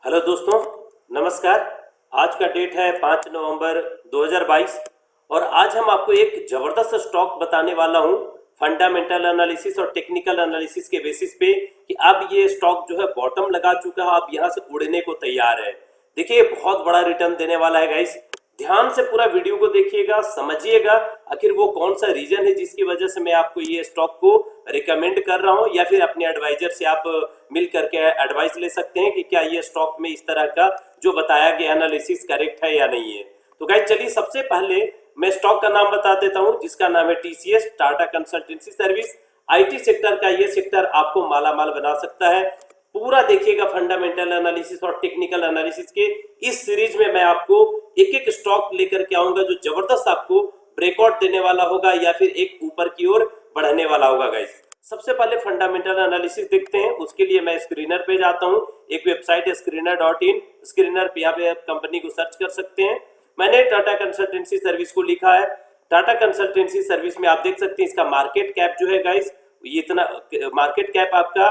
Hello दोस्तों, नमस्कार। आज का डेट है 5 नवंबर 2022 और आज हम आपको एक ज़बरदस्त स्टॉक बताने वाला हूं फंडामेंटल एनालिसिस और टेक्निकल एनालिसिस के बेसिस पे कि अब ये स्टॉक जो है बॉटम लगा चुका है, अब यहां से उड़ने को तैयार है। देखिए, बहुत बड़ा रिटर्न देने वाला है गाइस। ध्यान से पूरा वीडियो को देखिएगा, समझिएगा आखिर वो कौन सा रीजन है जिसकी वजह से मैं आपको ये स्टॉक को रिकमेंड कर रहा हूं, या फिर अपने एडवाइजर से आप मिल करके एडवाइस ले सकते हैं कि क्या ये स्टॉक में इस तरह का जो बताया गया एनालिसिस करेक्ट है या नहीं है। तो गाइस चलिए, सबसे पहले मैं स्टॉक का नाम बता देता हूं जिसका नाम है TCS, Tata consultancy service. IT sector का ये सेक्टर आपको मालामाल बना सकता है। पूरा देखिएगा फंडामेंटल एनालिसिस और टेक्निकल एनालिसिस के इस सीरीज में मैं आपको एक एक स्टॉक लेकर के आऊंगा जो जबरदस्त आपको ब्रेकआउट देने वाला होगा या फिर एक ऊपर की ओर बढ़ने वाला होगा गाइस। सबसे पहले फंडामेंटल एनालिसिस देखते हैं। उसके लिए मैं स्क्रीनर पे जाता हूं। एक वेबसाइट है screener.in। स्क्रीनर पे यहाँ पे आप कंपनी को सर्च कर सकते हैं। मैंने टाटा कंसल्टेंसी सर्विस को लिखा है। टाटा कंसल्टेंसी सर्विस में आप देख सकते हैं इसका मार्केट कैप जो है गाइस, ये इतना मार्केट कैप आपका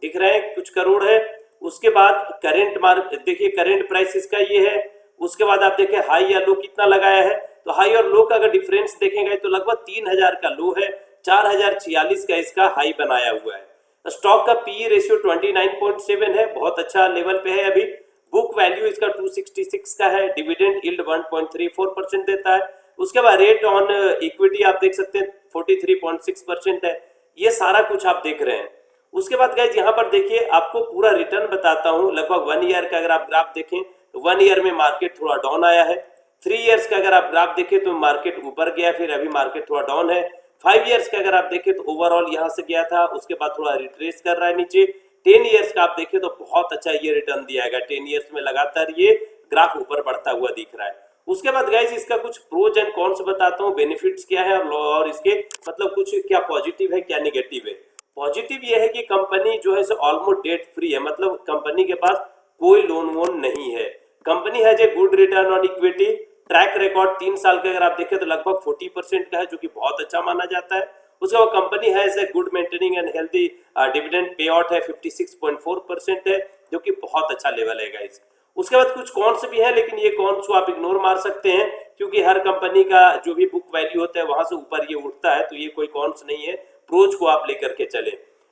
दिख रहा है, कुछ करोड़ है। उसके बाद करेंट मार्क देखिए, करेंट प्राइस इसका ये है। उसके बाद आप देखें हाई या लो कितना लगाया है, तो हाई और लो का अगर डिफरेंस देखेंगे तो लगभग 3000 का लो है, 4046 का इसका हाई बनाया हुआ है। स्टॉक का पी रेशियो 29.7 है, बहुत अच्छा लेवल पे है अभी। बुक वैल्यू इसका 266 का है। डिविडेंड यील्ड 1.34% देता है। उसके बाद रेट ऑन इक्विटी आप देख सकते हैं 43.6% है। ये सारा कुछ आप देख रहे हैं। उसके बाद गाइज यहाँ पर देखिए, आपको पूरा रिटर्न बताता हूँ। लगभग 1 ईयर का अगर आप ग्राफ देखें तो 1 ईयर में मार्केट थोड़ा डाउन आया है। 3 इयर्स का अगर आप ग्राफ देखें तो मार्केट ऊपर गया, फिर अभी मार्केट थोड़ा डाउन है। 5 इयर्स का अगर आप देखें तो ओवरऑल यहाँ से गया था, उसके बाद थोड़ा रिट्रेस कर रहा है नीचे। 10 इयर्स का आप देखें तो बहुत अच्छा ये रिटर्न दिया है। 10 इयर्स में लगातार ये ग्राफ ऊपर बढ़ता हुआ दिख रहा है। उसके बाद गाइज इसका कुछ प्रोज एंड कॉन्स बताता हूँ, बेनिफिट्स क्या है और इसके मतलब कुछ क्या पॉजिटिव है क्या निगेटिव है। पॉजिटिव ये है कि कंपनी जो है ऑलमोस्ट डेट फ्री है, मतलब कंपनी के पास कोई लोन वोन नहीं है। Company has a good return on equity. Track record 3 साल का अगर आप देखें तो लगभग 40% का है, जो कि बहुत अच्छा माना जाता है। उसके बाद company has a good maintaining and healthy dividend pay out है 56.4% है, जो कि बहुत अच्छा लेवल है गाइस। उसके बाद कुछ कॉन्स भी है, लेकिन ये कॉन्स को आप इग्नोर मार सकते हैं क्योंकि हर कंपनी का जो भी बुक वैल्यू होता है वहां से ऊपर ये उठता है, तो ये कोई कॉन्स नहीं है। प्रोज को आप लेकर के चले।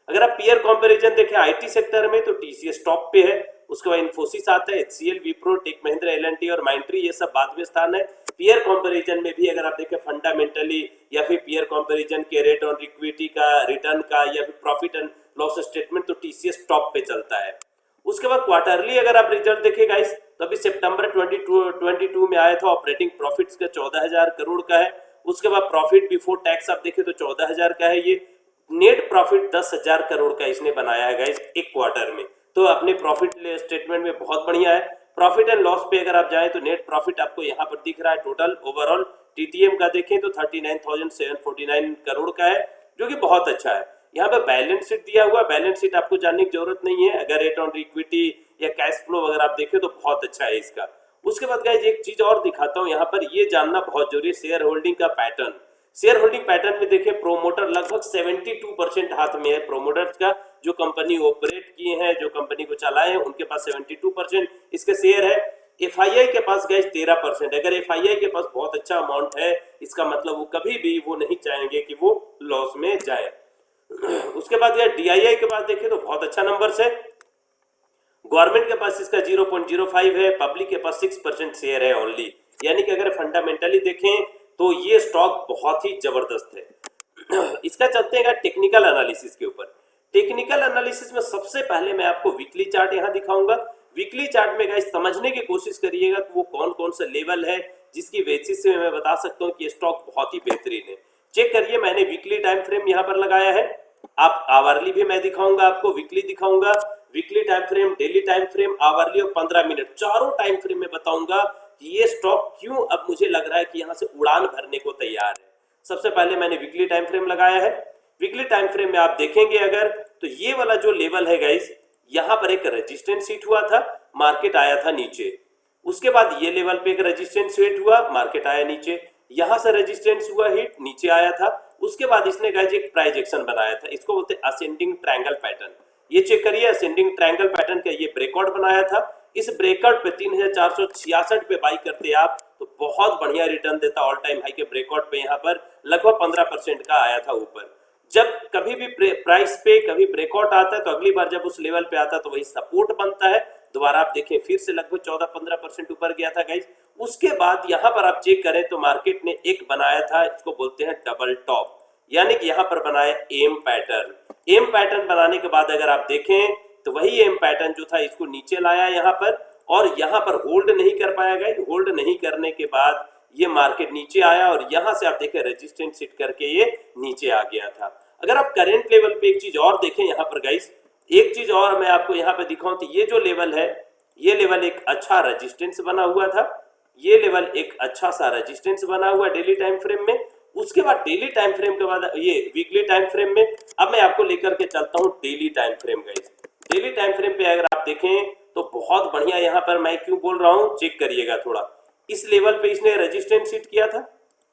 अगर आप पीयर कंपैरिजन देखें आईटी सेक्टर में तो टीसीएस टॉप पे है। उसके बाद इन्फोसिस आता है, एचसीएल, विप्रो, टेक महिंद्रा, एल&टी और माइंट्री, ये सब बाद में स्थान है। पीयर कंपैरिजन में भी अगर आप देखें फंडामेंटली या फिर पीयर कंपैरिजन के रेट ऑन इक्विटी का, रिटर्न का या फिर प्रॉफिट एंड लॉस स्टेटमेंट, तो टीसीएस टॉप पे चलता है। उसके बाद क्वार्टरली अगर आप रिजल्ट देखें गाइस तो अभी सितंबर 2022 में आया था, ऑपरेटिंग प्रॉफिट्स का 14,000 करोड़ का है। उसके बाद प्रॉफिट बिफोर टैक्स आप देखें तो 14,000 का है। ये नेट प्रॉफिट 10,000 करोड़ का इसने बनाया है गाइस एक क्वार्टर में, तो अपने प्रॉफिट स्टेटमेंट में बहुत बढ़िया है। प्रॉफिट एंड लॉस पे अगर आप जाएं तो नेट प्रॉफिट आपको यहाँ पर दिख रहा है। टोटल ओवरऑल टीटीएम का देखें तो 39,749 करोड़ का है, जो कि बहुत अच्छा है। यहाँ पे बैलेंस शीट दिया हुआ, बैलेंस शीट आपको जानने की जरूरत नहीं है। अगर रेट ऑन इक्विटी या कैश फ्लो अगर आप देखें तो बहुत अच्छा है इसका। उसके बाद गाइस एक चीज और दिखाता हूँ, यहाँ पर ये जानना बहुत जरूरी है, शेयर होल्डिंग का पैटर्न। शेयर होल्डिंग पैटर्न में देखें प्रोमोटर लगभग 72% हाथ में है। प्रोमोटर्स का जो कंपनी ऑपरेट किए हैं, जो कंपनी को चलाए हैं, उनके पास 72% इसके शेयर है। एफआईआई के पास गाइस 13%। अगर एफआईआई के पास बहुत अच्छा अमाउंट है, इसका मतलब वो कभी भी वो नहीं चाहेंगे कि वो लॉस में जाए। उसके बाद डीआईआई के पास देखें तो बहुत अच्छा नंबर है। गवर्नमेंट के पास इसका 0.05 है। पब्लिक के पास 6% शेयर है ओनली। यानी कि अगर फंडामेंटली देखें तो ये स्टॉक बहुत ही जबरदस्त है। इसका चलते हैं टेक्निकल एनालिसिस के ऊपर। टेक्निकल एनालिसिस में सबसे पहले मैं आपको वीकली चार्ट यहां दिखाऊंगा। वीकली चार्ट में गाइस समझने की कोशिश करिएगा कि वो कौन कौन सा लेवल है जिसकी बेसिस से मैं बता सकता हूं कि ये स्टॉक बहुत ही बेहतरीन है। चेक करिए, मैंने वीकली टाइम फ्रेम यहां पर लगाया है। आप आवरली भी मैं दिखाऊंगा आपको, वीकली दिखाऊंगा, weekly time frame, daily time frame, hourly और 15 मिनट, चारों टाइम फ्रेम में बताऊंगा कि ये स्टॉक क्यों अब मुझे लग रहा है कि यहां से उड़ान भरने को तैयार है। सबसे पहले मैंने वीकली टाइम फ्रेम लगाया है। वीकली टाइम फ्रेम में आप देखेंगे अगर तो ये वाला जो लेवल है गाइस, यहां पर एक रेजिस्टेंस हिट हुआ था, मार्केट आया था नीचे। उसके बाद ये लेवल पे एक रेजिस्टेंस हिट हुआ, मार्केट आया नीचे। यहां से रेजिस्टेंस हुआ हिट, नीचे आया था। उसके बाद इसने गाइस एक प्राइस एक्शन बनाया था, इसको बोलते हैं असेंडिंग ट्रायंगल पैटर्न। ये चेक करिए, असेंडिंग ट्रायंगल पैटर्न का ये ब्रेकआउट बनाया था। इस ब्रेकआउट पे 3466 पे बाई करते आप तो बहुत बढ़िया रिटर्न देता। ऑल टाइम हाई के ब्रेकआउट पे यहाँ पर लगभग 15% का आया था ऊपर। जब कभी भी प्राइस पे कभी ब्रेकआउट आता है तो अगली बार जब उस लेवल पे आता है तो वही सपोर्ट बनता है। दोबारा आप देखें फिर से लगभग 14-15% ऊपर गया था गाइज। उसके बाद यहाँ पर आप चेक करें तो मार्केट ने एक बनाया था, इसको बोलते हैं डबल टॉप, यानी कि यहाँ पर बनाया एम पैटर्न। एम पैटर्न बनाने के बाद अगर आप देखें तो वही एम पैटर्न जो था इसको नीचे लाया यहाँ पर, और यहाँ पर होल्ड नहीं कर पाया गाइज। होल्ड नहीं करने के बाद ये मार्केट नीचे आया और यहाँ से आप देखें रेजिस्टेंस हिट करके ये नीचे आ गया था। अगर आप करंट लेवल पे एक चीज और देखें यहाँ पर गाइस, एक चीज और मैं आपको यहाँ पे दिखाऊं तो ये जो लेवल है, ये लेवल एक अच्छा रेजिस्टेंस बना हुआ था। ये लेवल एक अच्छा सा रेजिस्टेंस बना हुआ डेली टाइम फ्रेम में। उसके बाद डेली टाइम फ्रेम के बाद ये वीकली टाइम फ्रेम में। अब मैं आपको लेकर के चलता हूँ daily time frame guys. Daily time frame पे अगर आप देखें तो बहुत बढ़िया, यहाँ पर मैं क्यों बोल रहा हूँ चेक करिएगा थोड़ा। इस लेवल पे इसने रेजिस्टेंस हिट किया था,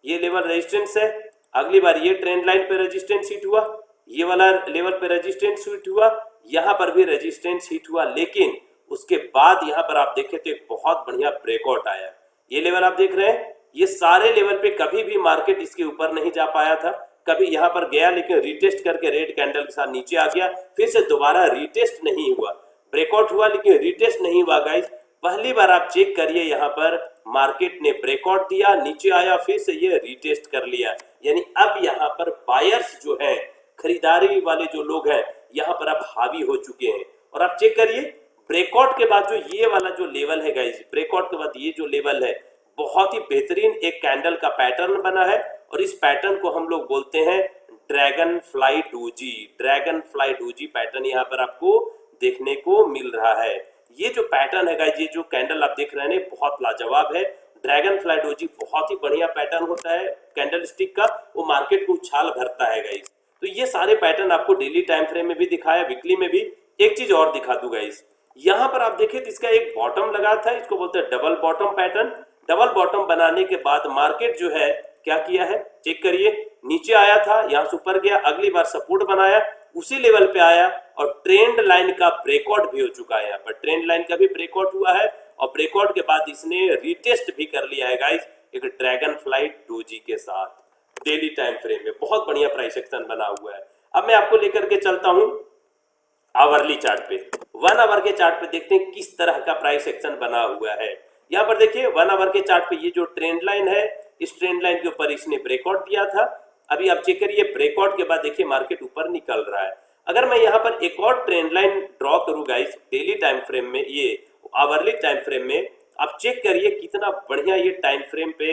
ये लेवल रेजिस्टेंस है। अगली बार ये ट्रेंड लाइन पे रेजिस्टेंस हिट हुआ, ये वाला लेवल पे रेजिस्टेंस हिट हुआ, यहाँ पर भी रेजिस्टेंस हिट हुआ। लेकिन उसके बाद यहाँ पर आप देखें तो एक बहुत बढ़िया ब्रेकआउट आया। ये लेवल आप देख रहे हैं, ये सारे लेवल पे कभी भी मार्केट इसके ऊपर नहीं जा पाया था। कभी यहाँ पर गया लेकिन रिटेस्ट करके रेड कैंडल के साथ नीचे आ गया, फिर से दोबारा रिटेस्ट नहीं हुआ। ब्रेकआउट हुआ लेकिन रिटेस्ट नहीं हुआ गाइस। पहली बार आप चेक करिए, यहाँ पर मार्केट ने ब्रेकआउट दिया, नीचे आया, फिर से ये रिटेस्ट कर लिया। यानी अब यहाँ पर बायर्स जो है, खरीदारी वाले जो लोग हैं, यहाँ पर अब हावी हो चुके हैं। और आप चेक करिए ब्रेकआउट के बाद जो ये वाला जो लेवल है गाइस, ब्रेकआउट के बाद ये जो लेवल है बहुत ही बेहतरीन एक कैंडल का पैटर्न बना है। और इस पैटर्न को हम लोग बोलते हैं dragon fly doji. Dragon fly doji pattern यहाँ पर आपको देखने को मिल रहा है। ये जो पैटर्न है गाइस, ये जो कैंडल आप देख रहे हैं बहुत लाजवाब है। ड्रैगन फ्लाई डोजी बहुत ही बढ़िया पैटर्न होता है कैंडल स्टिक का, वो मार्केट को उछाल भरता है गाइस। तो ये सारे पैटर्न आपको डेली टाइम फ्रेम में भी दिखाया, वीकली में भी। एक चीज और दिखा दूं गाइस, यहाँ पर आप देखें तो इसका एक बॉटम लगा था, इसको बोलते हैं double bottom pattern. Double bottom बनाने के बाद मार्केट जो है क्या किया है चेक करिए, नीचे आया था, यहाँ से ऊपर गया, अगली बार सपोर्ट बनाया, उसी लेवल पे आया और ट्रेंड लाइन का ब्रेकआउट भी हो चुका है। यहाँ पर ट्रेंड लाइन का भी ब्रेकआउट हुआ है और ब्रेकआउट के बाद इसने रिटेस्ट भी कर लिया है गाइस एक ड्रैगन फ्लाई डोजी के साथ। डेली टाइम फ्रेम में बहुत बढ़िया प्राइस एक्शन बना हुआ है। अब मैं आपको लेकर के चलता हूं आवरली चार्ट पे। 1 आवर के चार्ट पे देखते हैं किस तरह का प्राइस एक्शन बना हुआ है। यहाँ पर देखिए 1 आवर के चार्ट पे ये जो ट्रेंड लाइन है, इस ट्रेंड लाइन के ऊपर इसने ब्रेकआउट दिया था। अभी आप चेक करिए ब्रेकआउट के बाद देखिए मार्केट ऊपर निकल रहा है। अगर मैं यहाँ पर एक और ट्रेंड लाइन ड्रॉ करूँ गाइस डेली टाइम फ्रेम में, ये आवरली टाइम फ्रेम में, आप चेक करिए कितना बढ़िया ये टाइम फ्रेम पे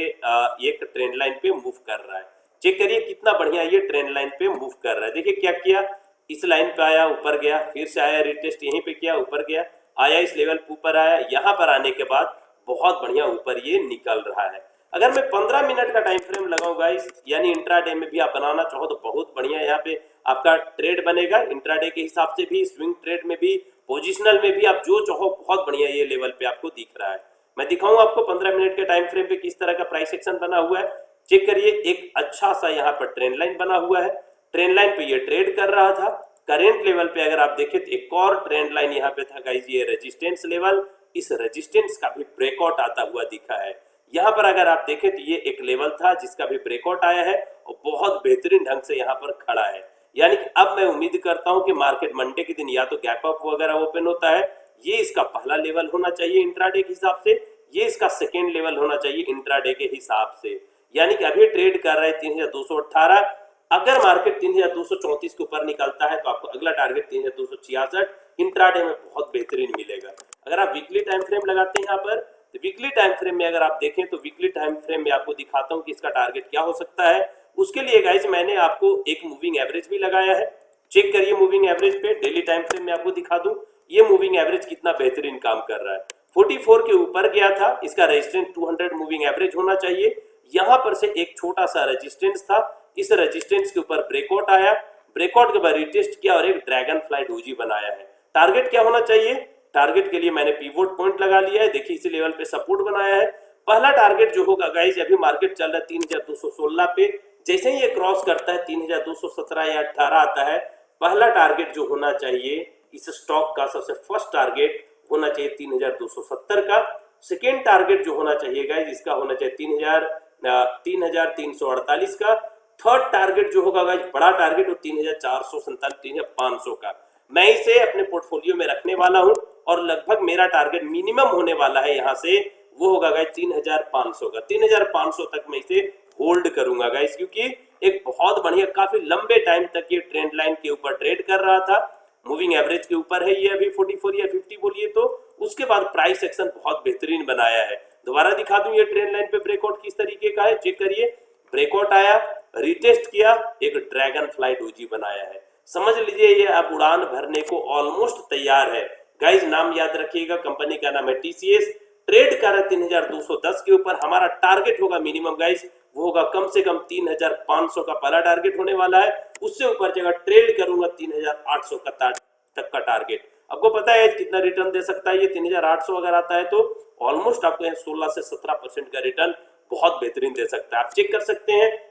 एक ट्रेंड लाइन पे मूव कर रहा है। चेक करिए कितना बढ़िया ये ट्रेंड लाइन पे मूव कर रहा है। देखिए क्या किया, इस लाइन पे आया, ऊपर गया, फिर से आया, रिटेस्ट यहीं पे किया, ऊपर गया, आया, इस लेवल पे ऊपर आया, यहाँ पर आने के बाद बहुत बढ़िया ऊपर ये निकल रहा है। अगर मैं 15 मिनट का टाइम फ्रेम लगाऊं गाइस, यानी इंट्राडे में भी आप बनाना चाहो तो बहुत बढ़िया यहाँ पे आपका ट्रेड बनेगा। इंट्राडे के हिसाब से भी, स्विंग ट्रेड में भी, पोजिशनल में भी, आप जो चाहो बहुत बढ़िया ये लेवल पे आपको दिख रहा है। मैं दिखाऊं आपको 15 मिनट के टाइम फ्रेम पे किस तरह का प्राइस एक्शन बना हुआ है। चेक करिए एक अच्छा सा यहाँ पर ट्रेंड लाइन बना हुआ है, ट्रेंड लाइन पे ये ट्रेड कर रहा था। करेंट लेवल पे अगर आप देखें तो एक और ट्रेंड लाइन यहाँ पे था गाइस, ये रेजिस्टेंस लेवल, इस रेजिस्टेंस का भी ब्रेकआउट आता हुआ दिखा है। यहाँ पर अगर आप देखें तो ये एक लेवल था जिसका भी ब्रेकआउट आया है और बहुत बेहतरीन ढंग से यहाँ पर खड़ा है। यानी कि अब मैं उम्मीद करता हूँ कि मार्केट मंडे के दिन या तो गैप अप वगैरह ओपन होता है, ये इसका पहला लेवल होना चाहिए इंट्राडे के हिसाब से, ये इसका सेकेंड लेवल होना चाहिए इंट्राडे के हिसाब से। यानी कि अभी ट्रेड कर रहे हैं 3218, अगर मार्केट 3234 के ऊपर निकलता है तो आपको अगला टारगेट 3266 इंट्राडे में बहुत बेहतरीन मिलेगा। अगर आप वीकली टाइम फ्रेम लगाते हैं यहाँ पर, तो वीकली टाइम फ्रेम में अगर आप देखें तो वीकली टाइम फ्रेम में आपको दिखाता हूँ कि इसका टारगेट क्या हो सकता है। उसके लिए गाइस मैंने आपको एक मूविंग एवरेज भी लगाया है। चेक करिए मूविंग एवरेज पे, डेली टाइम फ्रेम में आपको दिखा दूं ये मूविंग एवरेज कितना बेहतरीन काम कर रहा है। 44 के ऊपर गया था, इसका रेजिस्टेंस 200 मूविंग एवरेज होना चाहिए। यहाँ पर से एक छोटा सा रेजिस्टेंस था, इस रेजिस्टेंस के ऊपर ब्रेकआउट आया, ब्रेकआउट के बाद रिटेस्ट किया और एक ड्रैगन फ्लाई डोजी बनाया है। टारगेट क्या होना चाहिए, टारगेट के लिए मैंने पिवोट पॉइंट लगा लिया है। देखिए इसी लेवल पे सपोर्ट बनाया है। पहला टारगेट जो होगा गाइस, अभी मार्केट चल रहा है 3216 पे, जैसे ही ये क्रॉस करता है 3217 या 18 आता है, पहला टारगेट जो होना चाहिए इस स्टॉक का सबसे फर्स्ट टारगेट होना चाहिए 3270 का। सेकेंड टारगेट जो होना चाहिए गाइज इसका होना चाहिए 3348 का। थर्ड टारगेट जो होगा गाइज बड़ा टारगेट वो 3447 3500 का। मैं इसे अपने पोर्टफोलियो में रखने वाला हूं और लगभग मेरा टारगेट मिनिमम होने वाला है यहां से वो होगा गाइज 3500 का। 3500 तक मैं इसे होल्ड करूंगा गाइज, क्योंकि एक बहुत बढ़िया काफी लंबे टाइम तक ये ट्रेंड लाइन के ऊपर ट्रेड कर रहा था। मूविंग एवरेज के ऊपर है ये अभी 44 या 50 बोलिए तो। उसके बाद प्राइस एक्शन बहुत बेहतरीन बनाया है। दोबारा दिखा दूं ये ट्रेंड लाइन पे ब्रेकआउट किस तरीके का है, चेक करिए। ब्रेकआउट आया, रिटेस्ट किया, एक ड्रैगन फ्लाई डोजी बनाया है। समझ लीजिए ये अब उड़ान भरने को ऑलमोस्ट तैयार है गाइज। नाम याद रखिएगा, कंपनी का नाम है टीसीएस। ट्रेड कर रहा है 3210 के ऊपर। हमारा टारगेट होगा मिनिमम गाइज वो होगा कम से कम 3500 का पहला टारगेट होने वाला है। उससे ऊपर जगह ट्रेड करूंगा 3800 का तक का टारगेट। आपको पता है कितना रिटर्न दे सकता है ये 3800 अगर आता है तो ऑलमोस्ट आपको 16 से 17% का रिटर्न बहुत बेहतरीन दे सकता है। आप चेक कर सकते हैं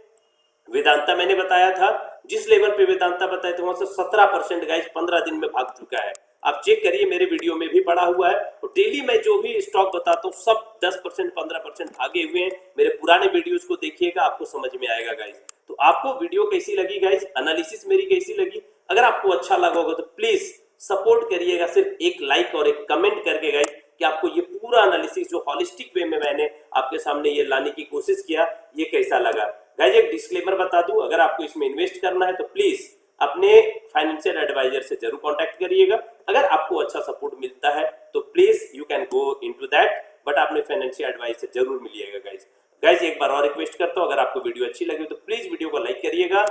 वेदांता मैंने बताया था, जिस लेवल पे वेदांता बताया था वहां से 17% गाइस 15 दिन में भाग चुका है। आप चेक करिए, मेरे वीडियो में भी पड़ा हुआ है। तो डेली मैं जो भी स्टॉक बताता हूँ सब 10% 15% भागे हुए हैं। मेरे पुराने वीडियोस को देखिएगा, आपको समझ में आएगा गाइस। तो आपको वीडियो कैसी लगी गाइस, एनालिसिस मेरी कैसी लगी? अगर आपको अच्छा लगा होगा तो प्लीज सपोर्ट करिएगा सिर्फ एक लाइक और एक कमेंट करके गाइस, कि आपको ये पूरा एनालिसिस जो हॉलिस्टिक वे में मैंने आपके सामने ये लाने की कोशिश किया ये कैसा लगा। गाइस एक डिस्क्लेमर बता दूं, अगर आपको इसमें इन्वेस्ट करना है तो प्लीज अपने फाइनेंशियल एडवाइजर से जरूर कांटेक्ट करिएगा। अगर आपको अच्छा सपोर्ट मिलता है तो please you can go into that, but अपने फाइनेंशियल एडवाइस से जरूर मिलिएगा गाइस। गाइस एक बार और रिक्वेस्ट करता हूं, अगर आपको वीडियो अच्छी लगी तो प्लीज वीडियो को लाइक करिएगा,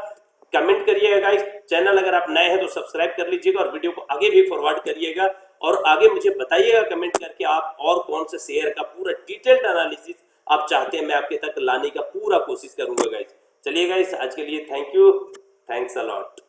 कमेंट करिएगा गाइस। चैनल अगर आप नए हैं तो सब्सक्राइब कर लीजिएगा और वीडियो को आगे भी फॉरवर्ड करिएगा। और आगे मुझे बताइएगा कमेंट करके आप और कौन से शेयर का पूरा डिटेल्ड एनालिसिस आप चाहते हैं मैं आपके तक लाने का पूरा कोशिश करूंगा गाइस। चलिए गाइस आज के लिए thank you, thanks a lot.